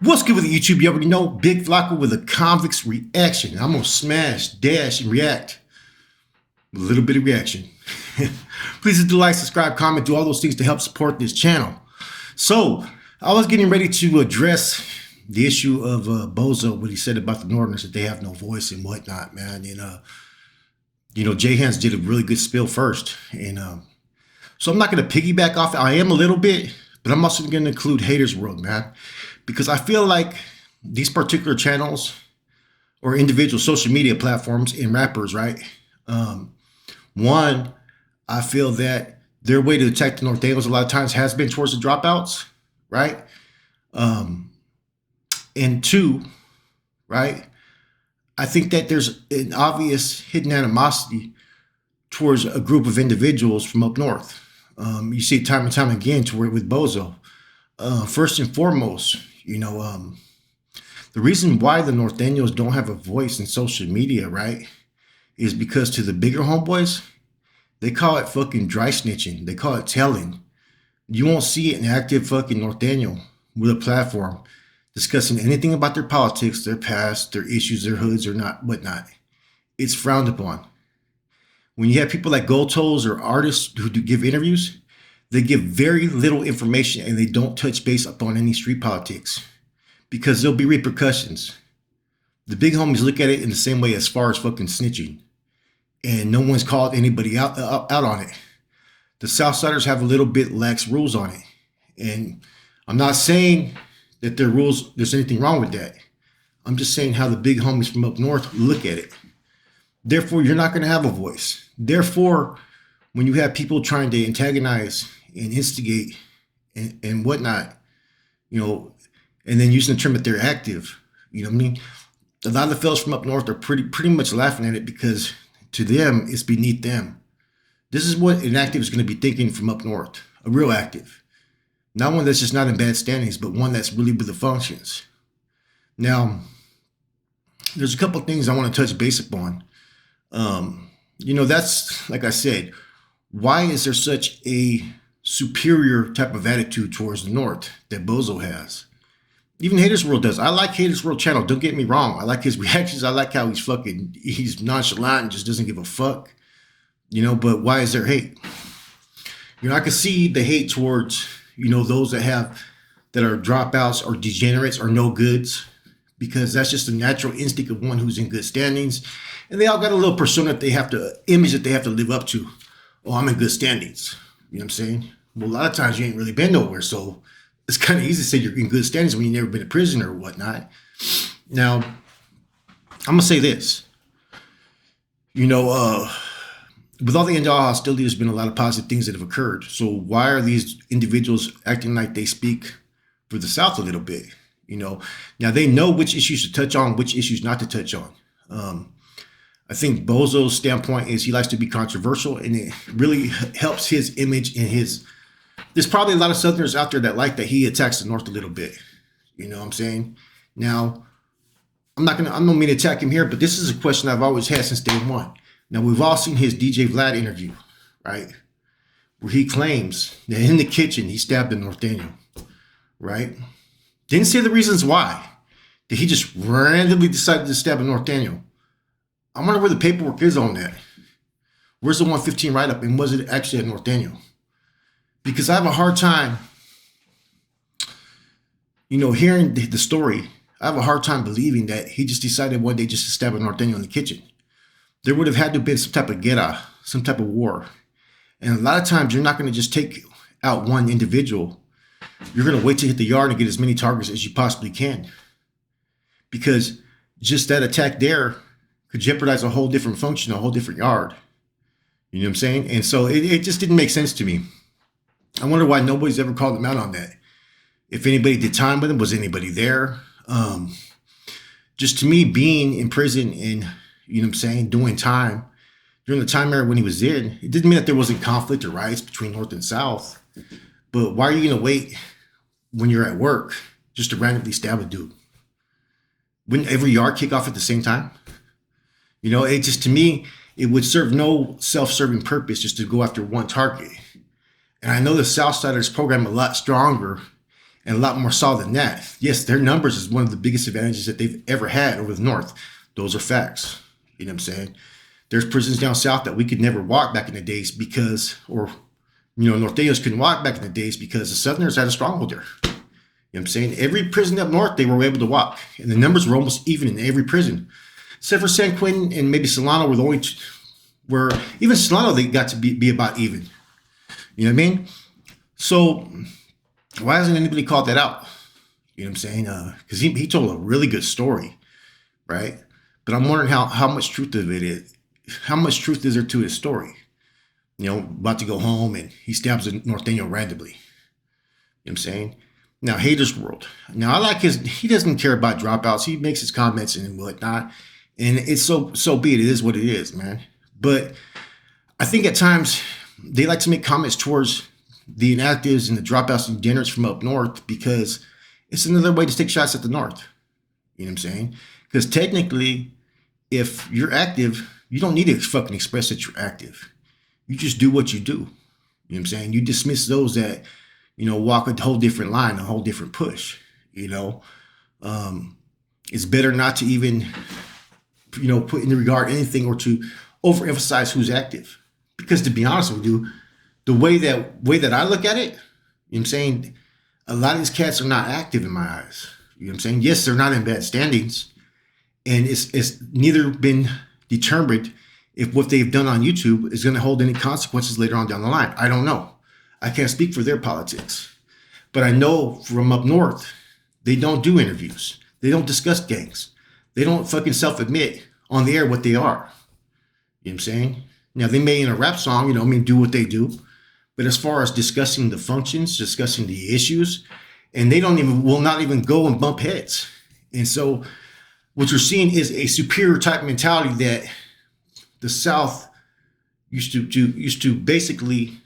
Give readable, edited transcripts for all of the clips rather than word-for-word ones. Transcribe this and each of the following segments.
What's good with the YouTube? You already know Big Flocka with a convict's reaction. I'm gonna smash, dash, and react with a little bit of reaction. Please do like, subscribe, comment, do all those things to help support this channel. So I was getting ready to address the issue of Bozo, what he said about the Nortens, that they have no voice and whatnot, man. And Jay Hans did a really good spill first, and so I'm not gonna piggyback off. I am a little bit, but I'm also gonna include Haters World, man, because I feel like these particular channels or individual social media platforms and rappers, right? One, I feel that their way to attack the Nortenos a lot of times has been towards the dropouts, right? And two, right? I think that there's an obvious hidden animosity towards a group of individuals from up north. You see it time and time again to where with Bozo. First and foremost, the reason why the Nortenos don't have a voice in social media, right, is because to the bigger homeboys, they call it fucking dry snitching. They call it telling. You won't see an active fucking Norteno with a platform discussing anything about their politics, their past, their issues, their hoods, or not whatnot. It's frowned upon. When you have people like Gotos or artists who do give interviews, they give very little information and they don't touch base upon any street politics because there'll be repercussions. The big homies look at it in the same way as far as fucking snitching, and no one's called anybody out on it. The Southsiders have a little bit lax rules on it, and I'm not saying that their rules, there's anything wrong with that. I'm just saying how the big homies from up north look at it. Therefore, you're not going to have a voice. Therefore, when you have people trying to antagonize and instigate and whatnot, and then using the term that they're active, you know what I mean? A lot of the fellas from up north are pretty much laughing at it because to them, it's beneath them. This is what an active is going to be thinking from up north, a real active. Not one that's just not in bad standings, but one that's really with the functions. Now, there's a couple of things I want to touch base upon. That's, like I said, why is there such a superior type of attitude towards the North that Bozo has? Even Haters World does. I like Haters World channel. Don't get me wrong. I like his reactions. I like how he's nonchalant and just doesn't give a fuck. But why is there hate? I can see the hate towards, those that are dropouts or degenerates or no goods, because that's just the natural instinct of one who's in good standings. And they all got a little persona that they have to, image that they have to live up to. Oh, I'm in good standings. You know what I'm saying? Well, a lot of times you ain't really been nowhere, so it's kind of easy to say you're in good standings when you've never been a prisoner or whatnot. Now, I'm going to say this. With all the end all hostility, there's been a lot of positive things that have occurred. So why are these individuals acting like they speak for the South a little bit? Now they know which issues to touch on, which issues not to touch on. I think Bozo's standpoint is he likes to be controversial, and it really helps his image and there's probably a lot of Southerners out there that like that he attacks the North a little bit. You know what I'm saying? Now, I'm not mean to attack him here, but this is a question I've always had since day one. Now, we've all seen his DJ Vlad interview, right? Where he claims that in the kitchen, he stabbed a Norteno, right? Didn't say the reasons why. That he just randomly decided to stab a Norteno. I wonder where the paperwork is on that. Where's the 115 write-up, and was it actually a Norteno? Because I have a hard time, hearing the story. I have a hard time believing that he just decided one day just to stab a Norteno in the kitchen. There would have had to have been some type of guerra, some type of war. And a lot of times you're not going to just take out one individual. You're going to wait to hit the yard and get as many targets as you possibly can. Because just that attack there could jeopardize a whole different function, a whole different yard. You know what I'm saying? And so it just didn't make sense to me. I wonder why nobody's ever called him out on that. If anybody did time with him, was anybody there? Just to me, being in prison and, doing time during the time era when he was in, it didn't mean that there wasn't conflict or riots between North and South. But why are you going to wait when you're at work just to randomly stab a dude? Wouldn't every yard kick off at the same time? It just, to me, it would serve no self-serving purpose just to go after one target. And I know the Southsiders program a lot stronger and a lot more solid than that. Yes, their numbers is one of the biggest advantages that they've ever had over the North. Those are facts. You know what I'm saying? There's prisons down south that we could never walk back in the days because, or, Nortenos couldn't walk back in the days because the Southerners had a stronghold there. You know what I'm saying? Every prison up north, they were able to walk. And the numbers were almost even in every prison. Except for San Quentin and maybe Solano were the only, where even Solano, they got to be about even. You know what I mean? So why hasn't anybody called that out? You know what I'm saying? Because he told a really good story, right? But I'm wondering how much truth of it is. How much truth is there to his story? About to go home and he stabs a Norteno randomly. You know what I'm saying? Now, Haters World. Now, I like he doesn't care about dropouts. He makes his comments and whatnot. And it's so be it. It is what it is, man. But I think at times they like to make comments towards the inactives and the dropouts and degenerates from up north because it's another way to take shots at the North. You know what I'm saying? Because technically, if you're active, you don't need to fucking express that you're active. You just do what you do. You know what I'm saying? You dismiss those that, walk a whole different line, a whole different push. It's better not to even, put in regard anything or to overemphasize who's active. Because to be honest with you, the way that I look at it, you know what I'm saying, a lot of these cats are not active in my eyes. You know what I'm saying? Yes, they're not in bad standings. And it's neither been determined if what they've done on YouTube is going to hold any consequences later on down the line. I don't know. I can't speak for their politics. But I know from up north, they don't do interviews. They don't discuss gangs. They don't fucking self-admit on the air what they are. You know what I'm saying? Now, they may in a rap song, do what they do. But as far as discussing the functions, discussing the issues, and they will not even go and bump heads. And so what you're seeing is a superior type mentality that the South used to basically,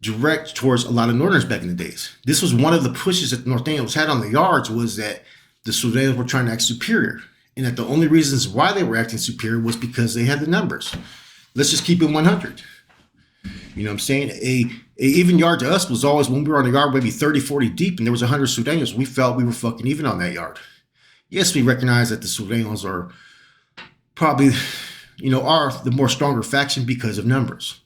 direct towards a lot of Northerners back in the days. This was one of the pushes that the Nortenos had on the yards, was that the Sudanos were trying to act superior. And that the only reasons why they were acting superior was because they had the numbers. Let's just keep it 100. You know what I'm saying? A even yard to us was always when we were on the yard maybe 30, 40 deep and there was 100 Sudanos, we felt we were fucking even on that yard. Yes, we recognize that the Sudanos are probably, are the more stronger faction because of numbers.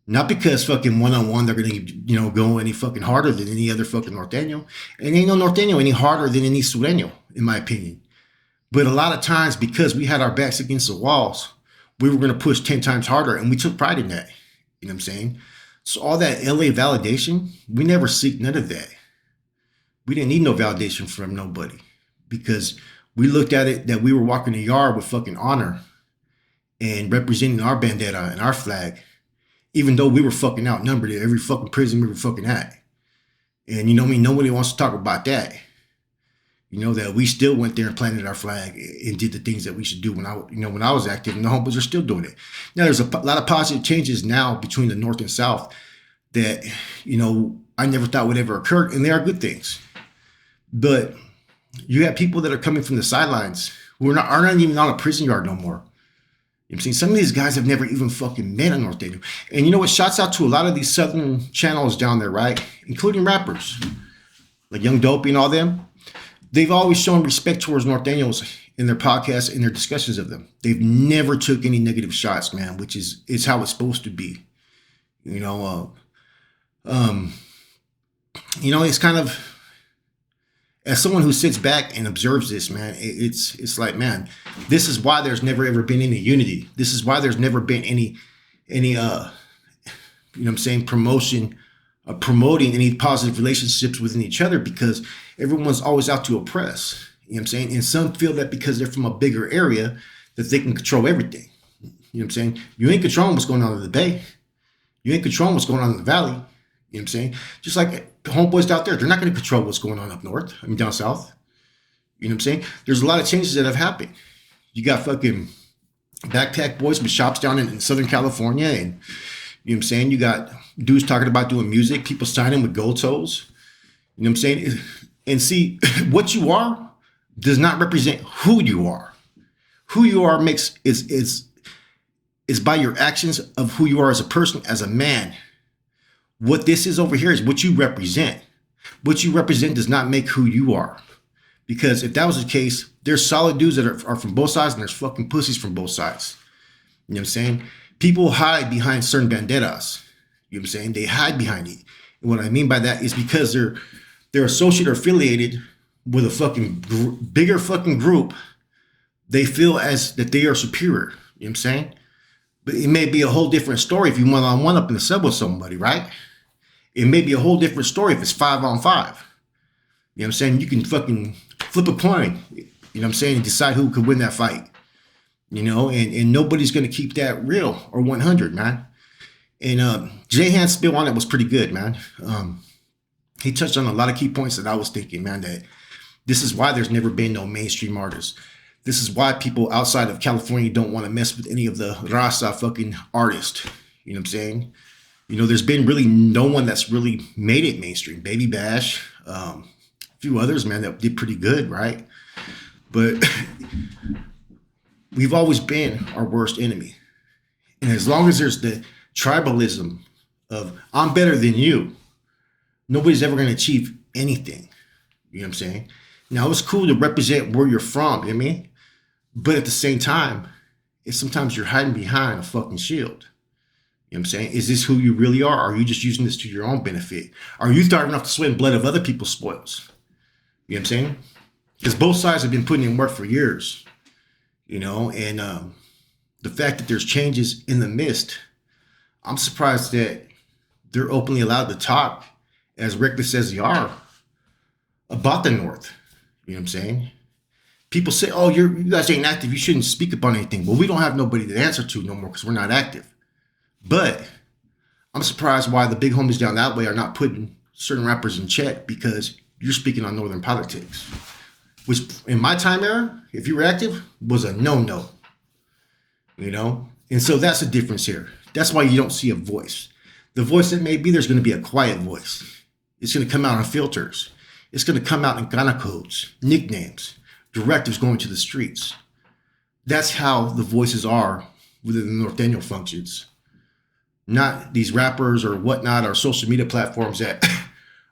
Not because fucking one-on-one they're going to, go any fucking harder than any other fucking Norteno. And ain't no Norteno any harder than any Sudano, in my opinion. But a lot of times, because we had our backs against the walls, we were going to push 10 times harder, and we took pride in that. You know what I'm saying? So all that LA validation, we never seek none of that. We didn't need no validation from nobody because we looked at it that we were walking the yard with fucking honor and representing our bandana and our flag, even though we were fucking outnumbered at every fucking prison we were fucking at. And nobody wants to talk about that. That we still went there and planted our flag and did the things that we should do when I was active, and the homeboys are still doing it. Now, there's a lot of positive changes now between the North and South that, I never thought would ever occur, and they are good things. But you have people that are coming from the sidelines who are not even on a prison yard no more. You know what I'm saying? Some of these guys have never even fucking met a Norteno. And you know what? Shouts out to a lot of these Southern channels down there, right? Including rappers like Young Dopey and all them. They've always shown respect towards Nortenos in their podcasts and their discussions of them. They've never took any negative shots, man, which is how it's supposed to be. It's kind of, as someone who sits back and observes this, man, it's like, man, this is why there's never ever been any unity. This is why there's never been any promoting any positive relationships within each other, because everyone's always out to oppress. You know what I'm saying? And some feel that because they're from a bigger area that they can control everything. You know what I'm saying? You ain't controlling what's going on in the Bay. You ain't controlling what's going on in the Valley. You know what I'm saying? Just like homeboys out there, they're not going to control what's going on up north. Down south. You know what I'm saying? There's a lot of changes that have happened. You got fucking backpack boys with shops down in Southern California, and you know what I'm saying? You got dudes talking about doing music, people signing with gold toes. You know what I'm saying? And see, what you are does not represent who you are. Who you are is by your actions of who you are as a person, as a man. What this is over here is what you represent. What you represent does not make who you are. Because if that was the case, there's solid dudes that are from both sides and there's fucking pussies from both sides. You know what I'm saying? People hide behind certain banderas. You know what I'm saying? They hide behind it. And what I mean by that is because they're associated or affiliated with a fucking bigger fucking group, they feel as that they are superior. You know what I'm saying? But it may be a whole different story if you one-on-one up in the sub with somebody, right? It may be a whole different story if it's 5-on-5. You know what I'm saying? You can fucking flip a coin, you know what I'm saying, and decide who could win that fight. You know, and nobody's going to keep that real or 100, man. And J-Han's spill on it was pretty good, man. He touched on a lot of key points that I was thinking, man, that this is why there's never been no mainstream artists. This is why people outside of California don't want to mess with any of the Raza fucking artists. You know what I'm saying? You know, there's been really no one that's really made it mainstream. Baby Bash, a few others, man, that did pretty good, right? But we've always been our worst enemy. And as long as there's the tribalism of I'm better than you, nobody's ever going to achieve anything. You know what I'm saying? Now, it's cool to represent where you're from, you know what I mean? But at the same time, it's sometimes you're hiding behind a fucking shield. You know what I'm saying? Is this who you really are? Or are you just using this to your own benefit? Are you starting off the sweat and blood of other people's spoils? You know what I'm saying? Because both sides have been putting in work for years. You know, and the fact that there's changes in the midst, I'm surprised that they're openly allowed to talk as reckless as they are about the North. You know what I'm saying? People say, oh, you guys ain't active. You shouldn't speak upon anything. Well, we don't have nobody to answer to no more because we're not active. But I'm surprised why the big homies down that way are not putting certain rappers in check because you're speaking on Northern politics. Which in my time era, if you were active, was a no-no. You know? And so that's the difference here. That's why you don't see a voice. The voice that may be, there's going to be a quiet voice. It's going to come out on filters. It's going to come out in Ghana codes, nicknames, directives going to the streets. That's how the voices are within the Norteno functions. Not these rappers or whatnot or social media platforms that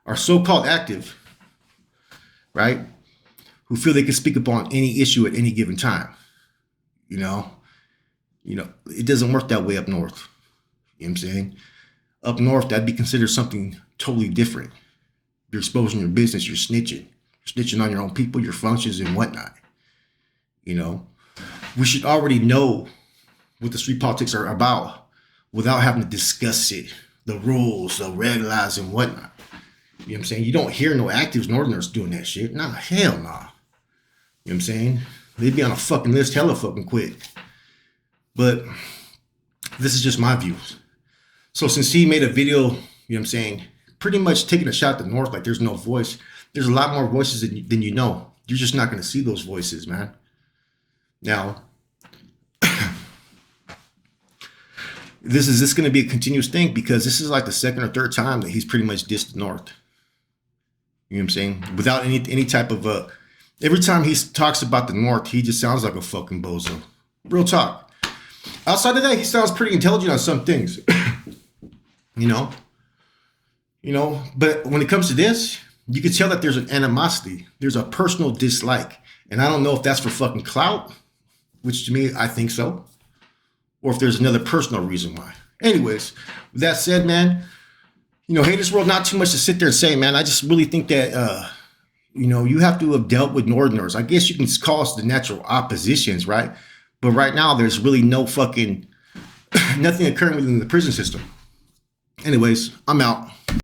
are so-called active, right? Who feel they can speak upon any issue at any given time. You know, it doesn't work that way up north. You know what I'm saying? Up north, that'd be considered something totally different. You're exposing your business, you're snitching. You're snitching on your own people, your functions and whatnot. You know, we should already know what the street politics are about without having to discuss it, the rules, the red lines and whatnot. You know what I'm saying? You don't hear no actives Northerners doing that shit. Nah, hell nah. You know what I'm saying? They'd be on a fucking list hella fucking quick. But this is just my views. So since he made a video, you know what I'm saying, pretty much taking a shot at the North like there's no voice, there's a lot more voices than you know. You're just not going to see those voices, man. Now, this is going to be a continuous thing because this is like the second or third time that he's pretty much dissed the North. You know what I'm saying? Without any type of every time he talks about the North, he just sounds like a fucking bozo. Real talk. Outside of that, he sounds pretty intelligent on some things. You know, but when it comes to this, you can tell that there's an animosity. There's a personal dislike. And I don't know if that's for fucking clout, which to me, I think so. Or if there's another personal reason why. Anyways, with that said, man, you know, Haters World, not too much to sit there and say, man. I just really think that, you know, you have to have dealt with Northerners. I guess you can call us the natural oppositions, right? But right now, there's really no fucking, nothing occurring within the prison system. Anyways, I'm out.